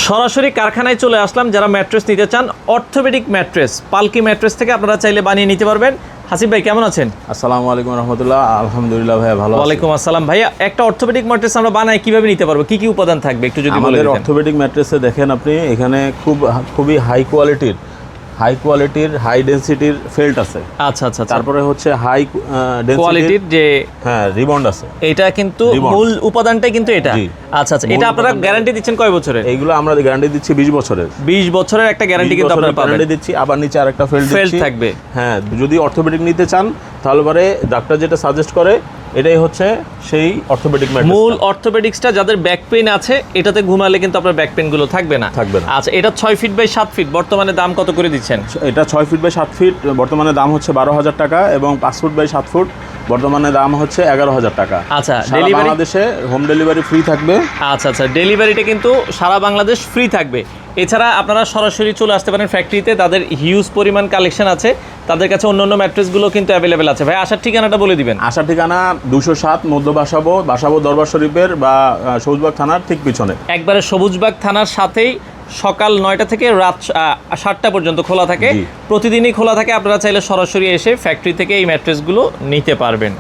সরাসরি কারখানায় চলে আসলাম। যারা ম্যাট্রেস নিতে চান, অর্থোপেডিক ম্যাট্রেস, পালকি ম্যাট্রেস থেকে আপনারা চাইলে বানিয়ে নিতে পারবেন। হাসিব ভাই কেমন আছেন? আসসালামু আলাইকুম রহমতুল্লাহ। আলহামদুলিল্লাহ ভাইয়া ভালো আছি। ওয়ালাইকুম আসসালাম। ভাইয়া, একটা অর্থোপেডিক ম্যাট্রেস আমরা বানাই কিভাবে নিতে পারবো? কি কি উপাদান থাকবে একটু যদি বলেন। আমাদের অর্থোপেডিক ম্যাট্রেসে দেখেন আপনি এখানে খুবই হাই কোয়ালিটির হাই ডেনসিটির ফেল্ট আছে। আচ্ছা আচ্ছা। তারপরে হচ্ছে হাই কোয়ালিটির যে রিবন্ড আছে। এটা কিন্তু মূল উপাদানটাই কিন্তু এটা। আচ্ছা আচ্ছা। এটা আপনারা গ্যারান্টি দিচ্ছেন কয় বছরের? এইগুলো আমরা গ্যারান্টি দিচ্ছি 20 বছরের। 20 বছরের একটা গ্যারান্টি কিন্তু আপনারা পাবেন। গ্যারান্টি দিচ্ছি, আবার নিচে আরেকটা ফেল্ট থাকবে। হ্যাঁ, যদি অর্থোপেডিক নিতে চান তাহলে পরে ডাক্তার যেটা সাজেস্ট করে এটাই হচ্ছে সেই অর্থোপেডিক ম্যাট্রেস। মূল অর্থোপেডিক্সটা যাদের ব্যাক পেইন আছে এটাতে ঘুমালে কিন্তু আপনার ব্যাক পেইন গুলো থাকবে না। আচ্ছা, এটা 6 ফিট বাই 7 ফিট, বর্তমানে দাম কত করে দিচ্ছেন? এটা 6 ফিট বাই 7 ফিট, বর্তমানে দাম হচ্ছে 12,000 টাকা, এবং 5 ফুট বাই 7 ফুট বর্তমানে দাম হচ্ছে 11,000 টাকা। আচ্ছা, ডেলিভারি বাংলাদেশে হোম ডেলিভারি ফ্রি থাকবে। আচ্ছা আচ্ছা, ডেলিভারিটা কিন্তু সারা বাংলাদেশ ফ্রি থাকবে। এছাড়া আপনারা সরাসরি চলে আসতে পারেন ফ্যাক্টরিতে, তাদের হিউজ পরিমাণ কালেকশন আছে, তাদের কাছে অন্যান্য ম্যাট্রেসগুলো কিন্তু অ্যাভেলেবেল আছে। ভাই, আসার ঠিকানাটা বলে দিবেন। আসার ঠিকানা 207 মধ্য বাসাবো দরবার শরীফের বা সবুজবাগ থানার ঠিক পিছনে। একবারে সবুজবাগ থানার সাথেই সকাল 9টা থেকে রাত 7টা পর্যন্ত খোলা থাকে। প্রতিদিনই খোলা থাকে। আপনারা চাইলে সরাসরি এসে ফ্যাক্টরি থেকে এই ম্যাট্রেসগুলো নিতে পারবেন।